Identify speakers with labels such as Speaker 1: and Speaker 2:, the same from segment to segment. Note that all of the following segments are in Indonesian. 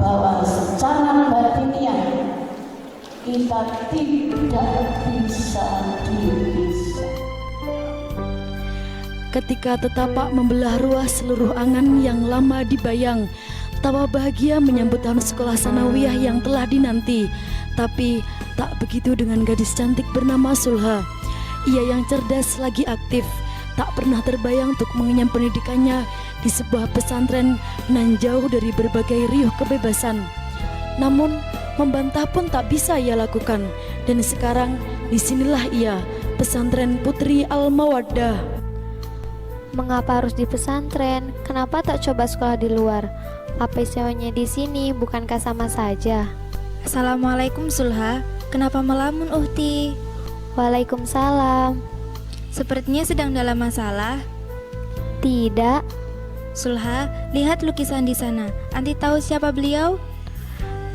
Speaker 1: bahwa secara batiniah kita tidak bisa dipisah.
Speaker 2: Ketika tetapak membelah ruah seluruh angan yang lama dibayang, tawa bahagia menyambut tahun sekolah sanawiyah yang telah dinanti. Tapi tak begitu dengan gadis cantik bernama Sulha. Ia yang cerdas lagi aktif, tak pernah terbayang untuk mengenyam pendidikannya di sebuah pesantren nan jauh dari berbagai riuh kebebasan. Namun membantah pun tak bisa ia lakukan, dan sekarang disinilah ia, pesantren Putri Al-Mawaddah.
Speaker 3: Mengapa harus di pesantren? Kenapa tak coba sekolah di luar? Apa istilahnya di sini? Bukankah sama saja?
Speaker 4: Assalamualaikum Sulha, kenapa melamun Uhti?
Speaker 3: Waalaikumsalam.
Speaker 4: Sepertinya sedang dalam masalah.
Speaker 3: Tidak.
Speaker 4: Sulha, lihat lukisan di sana. Anti tahu siapa beliau?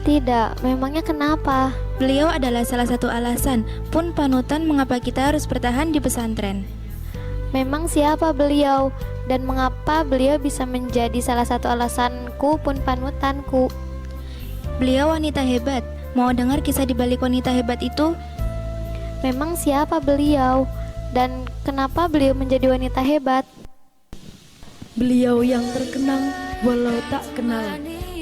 Speaker 3: Tidak, memangnya kenapa?
Speaker 4: Beliau adalah salah satu alasan pun panutan mengapa kita harus bertahan di pesantren.
Speaker 3: Memang siapa beliau? Dan mengapa beliau bisa menjadi salah satu alasanku pun panutanku?
Speaker 4: Beliau wanita hebat. Mau dengar kisah di balik wanita hebat itu?
Speaker 3: Memang siapa beliau? Dan kenapa beliau menjadi wanita hebat?
Speaker 2: Beliau yang terkenang walau tak kenal,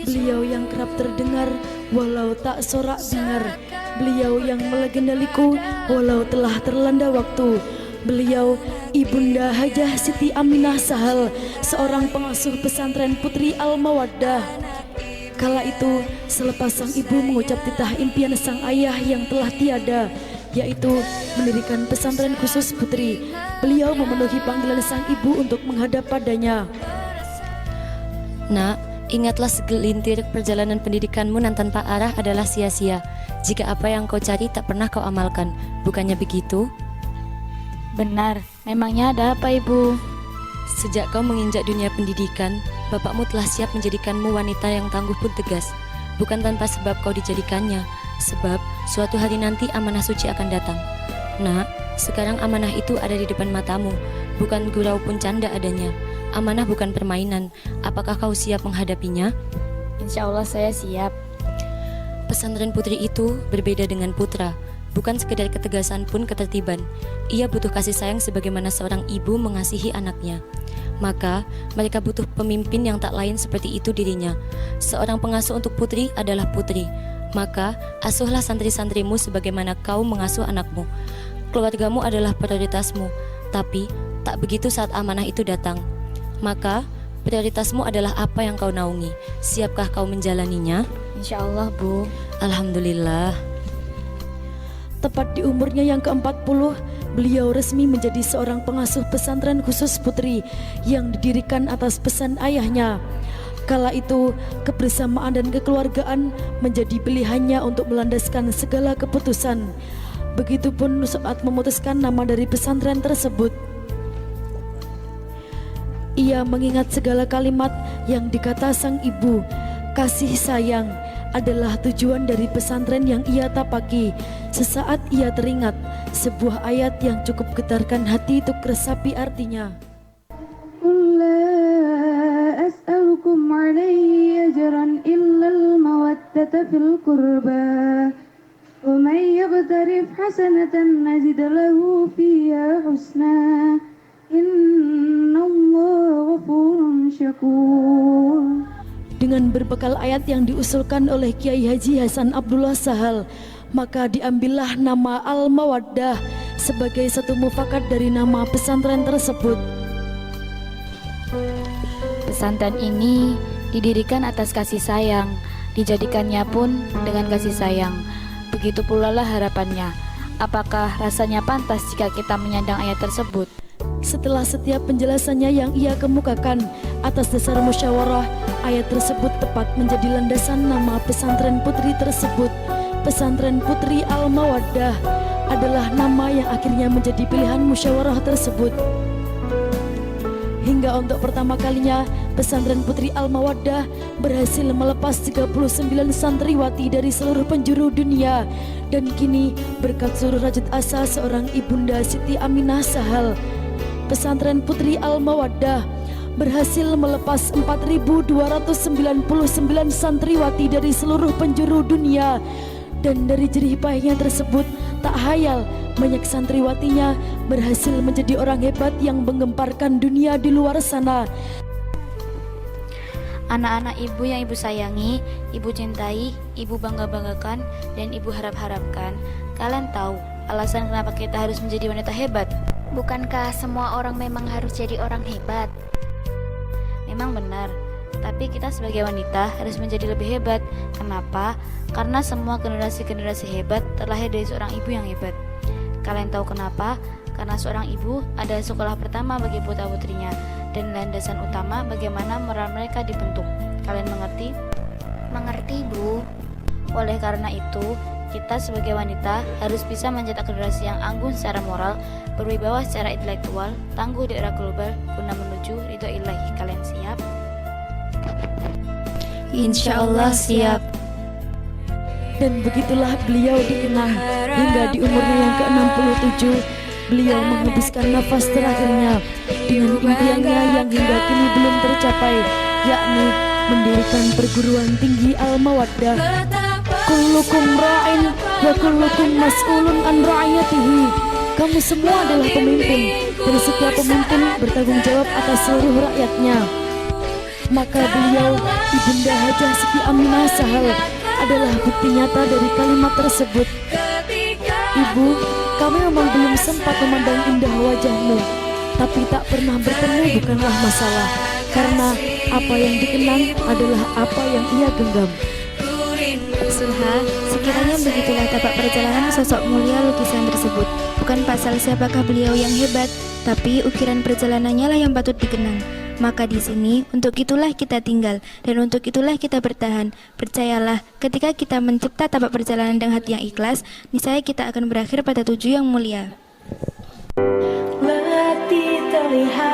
Speaker 2: beliau yang kerap terdengar walau tak sorak dengar, beliau yang melegenda liku walau telah terlanda waktu. Beliau Ibunda Hajah Siti Aminah Sahal, seorang pengasuh pesantren Putri Al-Mawaddah. Kala itu, selepas sang ibu mengucap titah impian sang ayah yang telah tiada, yaitu mendirikan pesantren khusus putri, beliau memenuhi panggilan sang ibu untuk menghadap padanya.
Speaker 5: Nak, ingatlah segelintir perjalanan pendidikanmu nan tanpa arah adalah sia-sia, jika apa yang kau cari tak pernah kau amalkan. Bukannya begitu?
Speaker 6: Benar, memangnya ada apa ibu?
Speaker 5: Sejak kau menginjak dunia pendidikan, bapakmu telah siap menjadikanmu wanita yang tangguh pun tegas. Bukan tanpa sebab kau dijadikannya, sebab suatu hari nanti amanah suci akan datang. Nak, sekarang amanah itu ada di depan matamu, bukan gurau pun canda adanya. Amanah bukan permainan. Apakah kau siap menghadapinya?
Speaker 6: Insya Allah saya siap.
Speaker 5: Pesantren putri itu berbeda dengan putra. Bukan sekedar ketegasan pun ketertiban. Ia butuh kasih sayang sebagaimana seorang ibu mengasihi anaknya. Maka mereka butuh pemimpin yang tak lain seperti itu dirinya. Seorang pengasuh untuk putri adalah putri. Maka asuhlah santri-santrimu sebagaimana kau mengasuh anakmu. Keluargamu adalah prioritasmu. Tapi tak begitu saat amanah itu datang. Maka prioritasmu adalah apa yang kau naungi. Siapkah kau menjalaninya?
Speaker 6: Insya Allah Bu.
Speaker 5: Alhamdulillah.
Speaker 2: Tepat di umurnya yang ke-40, beliau resmi menjadi seorang pengasuh pesantren khusus putri yang didirikan atas pesan ayahnya. Kala itu, kebersamaan dan kekeluargaan menjadi pilihannya untuk melandaskan segala keputusan. Begitupun saat memutuskan nama dari pesantren tersebut. Ia mengingat segala kalimat yang dikata sang ibu. Kasih sayang adalah tujuan dari pesantren yang ia tapaki. Sesaat ia teringat sebuah ayat yang cukup getarkan hati untuk resapi artinya.
Speaker 7: Qul la as'alukum 'alaihi ajran illa al-mawaddata fil qurba wa may yaqtarif hasanatan najid lahu fiha husna innallaha ghafurun syakur.
Speaker 2: Dengan berbekal ayat yang diusulkan oleh Kiai Haji Hasan Abdullah Sahal, maka diambillah nama Al-Mawaddah sebagai satu mufakat dari nama pesantren tersebut.
Speaker 6: Pesantren ini didirikan atas kasih sayang, dijadikannya pun dengan kasih sayang. Begitu pula lah harapannya. Apakah rasanya pantas jika kita menyandang ayat tersebut?
Speaker 2: Setelah setiap penjelasannya yang ia kemukakan atas dasar musyawarah, ayat tersebut tepat menjadi landasan nama pesantren putri tersebut. Pesantren Putri Al-Mawaddah adalah nama yang akhirnya menjadi pilihan musyawarah tersebut. Hingga untuk pertama kalinya, pesantren Putri Al-Mawaddah berhasil melepas 39 santriwati dari seluruh penjuru dunia. Dan kini berkat suruh rajut asa seorang Ibunda Siti Aminah Sahal, pesantren Putri Al-Mawaddah berhasil melepas 4.299 santriwati dari seluruh penjuru dunia. Dan dari jerih payahnya tersebut, tak hayal banyak santriwatinya berhasil menjadi orang hebat yang menggemparkan dunia di luar sana.
Speaker 6: Anak-anak ibu yang ibu sayangi, ibu cintai, ibu bangga-banggakan, dan ibu harap-harapkan, kalian tahu alasan kenapa kita harus menjadi wanita hebat?
Speaker 3: Bukankah semua orang memang harus jadi orang hebat?
Speaker 6: Memang benar, tapi kita sebagai wanita harus menjadi lebih hebat. Kenapa? Karena semua generasi-generasi hebat terlahir dari seorang ibu yang hebat. Kalian tahu kenapa? Karena seorang ibu adalah sekolah pertama bagi putra-putrinya dan landasan utama bagaimana moral mereka dibentuk. Kalian mengerti?
Speaker 3: Mengerti, Bu.
Speaker 6: Oleh karena itu, kita sebagai wanita harus bisa mencetak generasi yang anggun secara moral, berwibawa secara intelektual, tangguh di era global guna menuju ridho ilahi. Kalian siap?
Speaker 4: Insya Allah siap.
Speaker 2: Dan begitulah beliau dikenang hingga di umurnya yang ke-67. Beliau menghabiskan nafas terakhirnya dengan impiannya yang hingga kini belum tercapai, yakni mendirikan perguruan tinggi Al-Mawaddah. Kullukum ra'in wa kullukum mas'ulun an ra'iyatihi. Kamu semua adalah pemimpin, dan setiap pemimpin bertanggung jawab atas seluruh rakyatnya. Maka beliau, Ibunda Hajah Siti Aminah Sahal, adalah bukti nyata dari kalimat tersebut. Ibu, kami memang belum sempat memandang indah wajahmu, tapi tak pernah bertemu bukanlah masalah, karena apa yang dikenang adalah apa yang ia genggam.
Speaker 4: Suha, sekiranya begitulah tapak perjalanan sosok mulia lukisan tersebut. Bukan pasal siapakah beliau yang hebat, tapi ukiran perjalanannya lah yang patut dikenang. Maka di sini, untuk itulah kita tinggal, dan untuk itulah kita bertahan. Percayalah, ketika kita mencipta tapak perjalanan dengan hati yang ikhlas, niscaya kita akan berakhir pada tujuan yang mulia.
Speaker 2: Letih terlihat